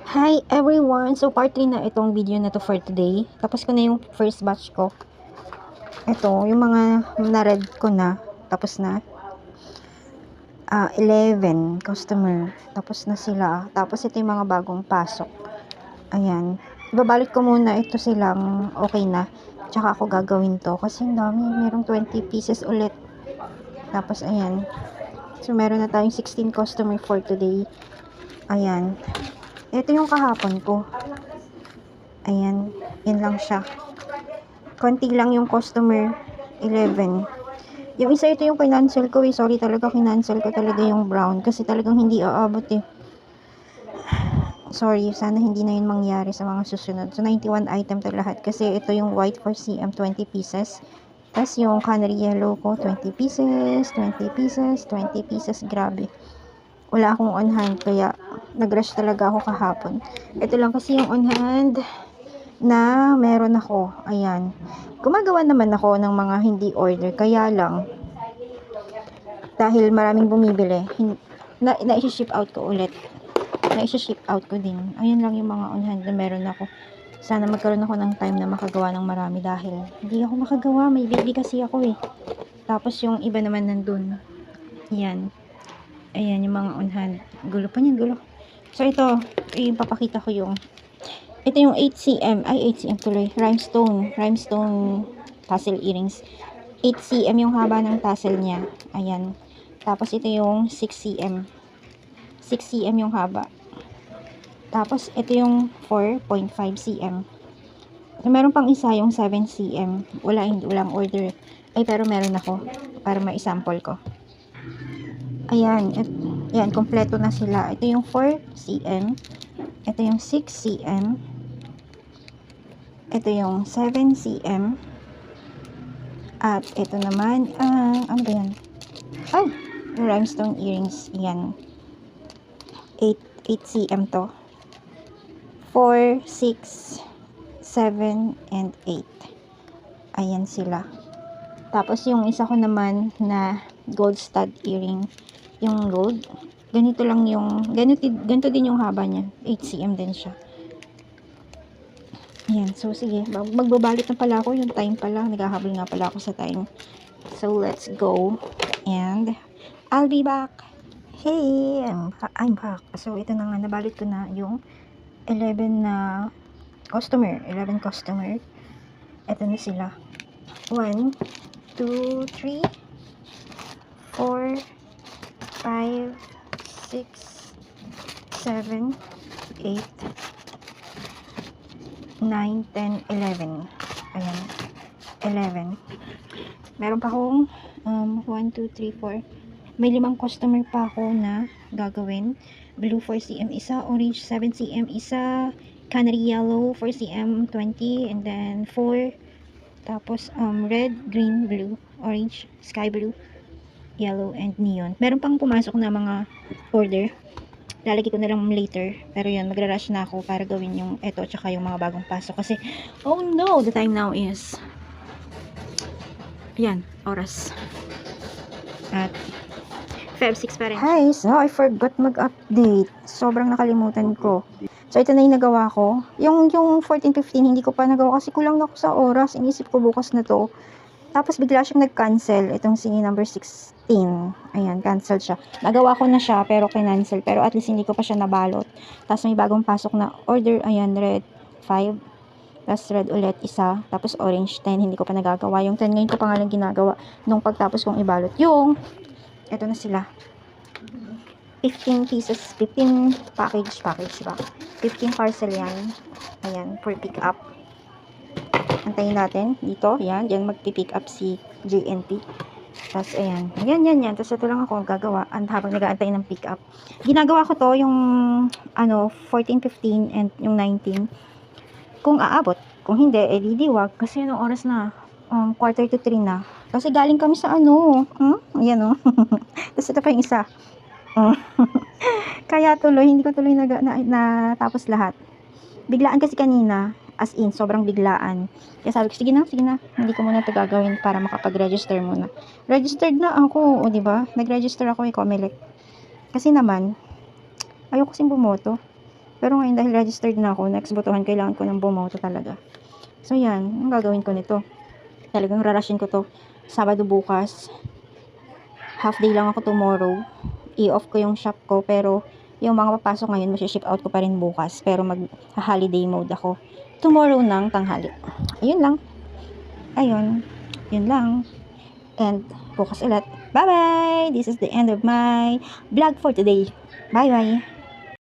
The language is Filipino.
Hi everyone! So part 3 na itong video na to for today. Tapos ko na yung first batch ko. Ito, yung mga na-read ko na. Tapos na. 11 customer. Tapos na sila. Tapos ito yung mga bagong pasok. Ayan. Ibabalot ko muna ito silang okay na. Tsaka ako gagawin to. Kasi ang dami. Merong 20 pieces ulit. Tapos ayan. So meron na tayong 16 customer for today. Ayan. Ito yung kahapon ko. Ayan. Yan lang siya. Konti lang yung customer. 11. Yung isa ito yung kinancel ko eh. Sorry talaga, kinancel ko talaga yung brown. Kasi talagang hindi aabot eh. Sorry, sana hindi na yun mangyari sa mga susunod. So, 91 item to lahat. Kasi ito yung white for CM, 20 pieces. Tapos yung canary yellow ko, 20 pieces, 20 pieces, 20 pieces. Grabe. Wala akong on hand. Kaya, nag-rush talaga ako kahapon. Ito lang kasi yung on hand na meron ako. Ayan. Gumagawa naman ako ng mga hindi order. Kaya lang, dahil maraming bumibili, na-ship out ko ulit. Na-ship out ko din. Ayan lang yung mga on hand na meron ako. Sana magkaroon ako ng time na makagawa ng marami dahil hindi ako makagawa. May baby kasi ako eh. Tapos yung iba naman nandun. Ayan. Ayan yung mga on hand. Gulo pa niyan, gulo. So ito, papakita ko yung ito yung 8cm, ay 8cm tuloy, rhinestone tassel earrings. 8cm yung haba ng tassel niya. Ayan. Tapos ito yung 6cm. 6cm yung haba. Tapos ito yung 4.5cm. Meron pang isa yung 7cm. Walang order. Ay pero meron ako para ma-sample ko. Ayan, yan kompleto na sila. Ito yung 4cm. Ito yung 6cm. Ito yung 7cm. At ito naman, ano ba yan? Ay, rhinestone earrings. Yan. 8cm to. 4, 6, 7, and 8. Ayan sila. Tapos yung isa ko naman na gold stud earring. Yung gold. Ganito lang yung, ganito din yung haba niya. 8cm din siya. Ayan, so sige, magbabalot na pala ako, yung time pala, naghahabol nga pala ako sa time. So let's go, and I'll be back. Hey, I'm back. So ito na nga, nabalot ko na yung 11 customer. Ito na sila. 1, 2, 3, 4, 5, 6, 7, 8, 9, 10, 11. Ayan. 11. Meron pa akong 1, 2, 3, 4. May 5 customer pa ako na gagawin. Blue 4cm isa, orange 7cm isa, canary yellow 4cm 20, and then 4. Tapos red, green, blue, orange, sky blue, yellow, and neon. Meron pang pumasok na mga order. Lalagay ko na lang later. Pero yun, magra-rush na ako para gawin yung eto tsaka yung mga bagong pasok. Kasi, oh no, the time now is ayan, oras. At Feb 6 pa rin. Hi, so I forgot mag-update. Sobrang nakalimutan ko. So, ito na yung nagawa ko. Yung 14-15, hindi ko pa nagawa kasi kulang na ako sa oras. Inisip ko bukas na to. Tapos bigla siyang nag-cancel. Itong si number 16. Ayan, cancel siya. Nagawa ko na siya, pero kinancel. Pero at least hindi ko pa siya nabalot. Tapos may bagong pasok na order. Ayan, red 5. Tapos red ulit isa. Tapos orange 10. Hindi ko pa nagagawa. Yung 10 ngayon ko pa nga lang ginagawa. Nung pagtapos kong ibalot. Yung, eto na sila. 15 pieces. 15 package ba? 15 parcel yan. Ayan, for pick up. Antayin natin dito, yan, diyan magpi-pick up si JNT. Tapos ayan, yan. Tapos ito lang ako gagawa habang nag-aantay ng pick up. Ginagawa ko to yung 14, 15 and yung 19. Kung aabot, kung hindi, didiwag kasi anong oras na? Quarter to 3 na. Kasi galing kami sa ayan o. Tapos ito pa yung isa. Kaya tuloy, hindi ko tuloy natapos lahat. Biglaan kasi kanina. As in, sobrang biglaan. Kaya sabi ko, sige na. Hindi ko muna ito gagawin para makapag-register muna. Registered na ako, o diba? Nag-register ako Comelec. Kasi naman, ayoko kasing bumoto. Pero ngayon dahil registered na ako, next butuhan, kailangan ko ng bumoto talaga. So yan, ang gagawin ko nito. Talagang rarushin ko to. Sabado bukas. Half day lang ako tomorrow. I-off ko yung shop ko, pero yung mga papasok ngayon, ship out ko pa rin bukas. Pero mag-holiday mode ako tomorrow ng tanghali. Ayun lang. Ayun. Yun lang. And bukas ulit. Bye-bye! This is the end of my vlog for today. Bye-bye!